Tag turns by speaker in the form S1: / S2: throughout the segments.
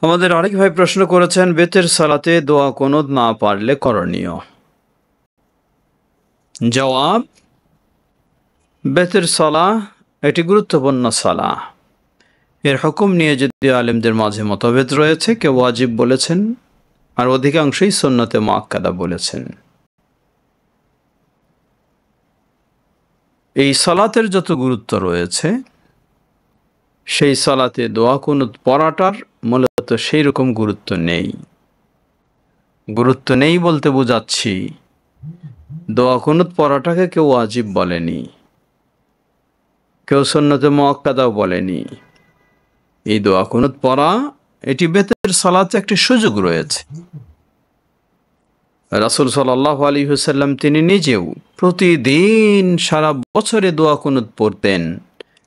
S1: আমাদের আরেক ভাই প্রশ্ন করেছেন, বেতের সালাতে দোয়া কুনুত না পারলে করণীয়। জবাব, বেতের সালাহ এটি গুরুত্বপূর্ণ সালাহ। এর হুকুম নিয়ে যদি আলেমদের মাঝে মতভেদ রয়েছে, কেউ ওয়াজিব বলেছেন আর অধিকাংশই সুন্নতে মুআক্কাদা বলেছেন। এই সালাতের যত গুরুত্ব রয়েছে, সেই সালাতে দোয়া কুনুত পড়াটার মূলত সেই রকম গুরুত্ব নেই। গুরুত্ব নেই বলতে বোঝাচ্ছি, দোয়া কুনুত পড়াটাকে কেউ ওয়াজিব বলেনি, কেউ সুন্নতে মুআক্কাদাও বলেনি। এই দোয়া কুনুত পড়া এটি বেতের সালাতে একটি সুযোগ রয়েছে। রাসূল সাল্লাল্লাহু আলাইহি ওয়াসাল্লাম তিনি নিজেও প্রতিদিন সারা বছরে দোয়া কুনুত পড়তেন,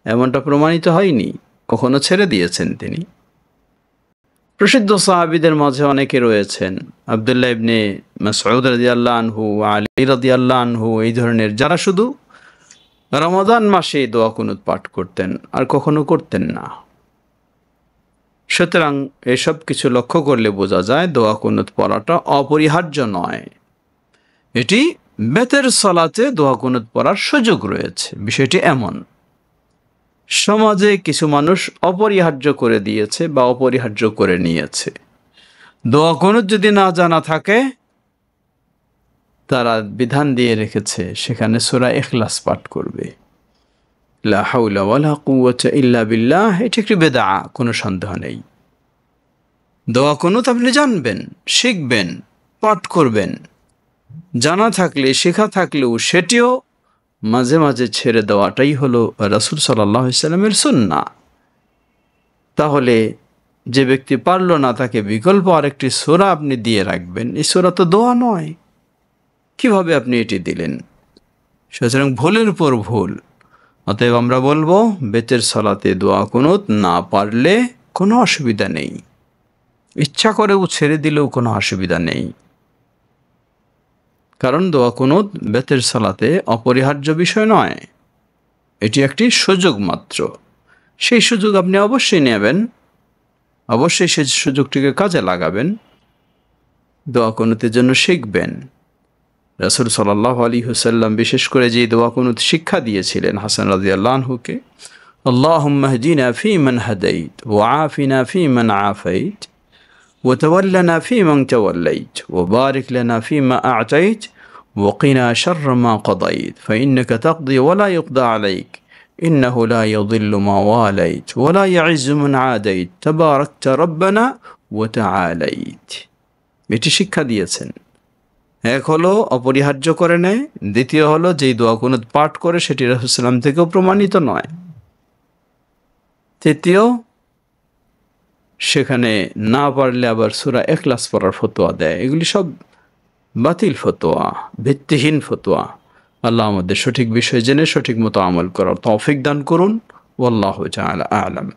S1: এমনটা প্রমাণিত হয়নি, কখনো ছেড়ে দিয়েছেন তিনি। প্রসিদ্ধ সাহাবীদের মাঝে অনেকে রয়েছেন, আব্দুল্লাহ ইবনে মাসউদ রাদিয়াল্লাহু আনহু, আলী রাদিয়াল্লাহু আনহু, এই ধরনের, যারা শুধু রমাদান মাসে দোয়া কুনুত পাঠ করতেন আর কখনো করতেন না। সুতরাং এসব কিছু লক্ষ্য করলে বোঝা যায় দোয়া কুনুত পড়াটা অপরিহার্য নয়। এটি বেতের সালাতে দোয়া কুনুত পড়ার সুযোগ রয়েছে। বিষয়টি এমন, সমাজে কিছু মানুষ অপরিহার্য করে দিয়েছে বা অপরিহার্য করে নিয়েছে। দোয়া কুনুত যদি না জানা থাকে, তারা বিধান দিয়ে রেখেছে সেখানে সূরা ইখলাস পাঠ করবে, লা হাওলা ওয়ালা কুওয়াতা ইল্লা বিল্লাহ। এটি একটি বেদআ, কোনো সন্দেহ নেই। দোয়া কুনুত আপনি জানবেন, শিখবেন, পাঠ করবেন, জানা থাকলে, শেখা থাকলেও সেটিও মাঝে মাঝে ছেড়ে দেওয়াটাই হলো রাসূল সাল্লাল্লাহু আলাইহি ওয়াসাল্লামের সুন্নাহ। তাহলে যে ব্যক্তি পারল না, তাকে বিকল্প আরেকটি সূরা আপনি দিয়ে রাখবেন। এই সূরা তো দোয়া নয়, কিভাবে আপনি এটি দিলেন? সুতরাং ভুলের উপর ভুল। অতএব আমরা বলবো, বেতের সালাতে দোয়া কুনুত না পারলে কোনো অসুবিধা নেই, ইচ্ছা করেও ছেড়ে দিলেও কোনো অসুবিধা নেই। কারণ দোয়া কুনুত বেতের সালাতে অপরিহার্য বিষয় নয়, এটি একটি সুযোগ মাত্র। সেই সুযোগ আপনি অবশ্যই নেবেন, অবশ্যই সেই সুযোগটিকে কাজে লাগাবেন, দোয়া কুনুতের জন্য শিখবেন। রাসূল সাল্লাল্লাহু আলাইহি ওয়াসাল্লাম বিশেষ করে যে দোয়া কুনুত শিক্ষা দিয়েছিলেন হাসান রাদিয়াল্লাহু আনহুকে, আল্লাহুম্মা হদিনা ফীমান হাদাইত ওয়া আফিনা ফীমান আফাইত وتولنا فيمن توليت وبارك لنا فيما أعطيت وقنا شر ما قضيت فإنك تقضي ولا يقضى عليك إنه لا يضل ما واليت ولا يعز من عاديت تباركت ربنا وتعاليت। এটি শিক্ষা দিয়েছেন। এক হলো অপরিহার্য করে নেয়, দ্বিতীয় হলো যেই দোয়া কুনুত পাঠ করে সেটি রাসূল সাল্লাল্লাহু আলাইহি ওয়াসাল্লাম থেকেও প্রমাণিত নয়, তৃতীয় সেখানে না পারলে আবার সূরা ইখলাস পড়ার ফতোয়া দেয়। এগুলি সব বাতিল ফতোয়া, ভিত্তিহীন ফতোয়া। আল্লাহ আমাদের সঠিক বিষয় জেনে সঠিক মতো আমল করার তৌফিক দান করুন। ওয়াল্লাহু তাআলা আ'লাম।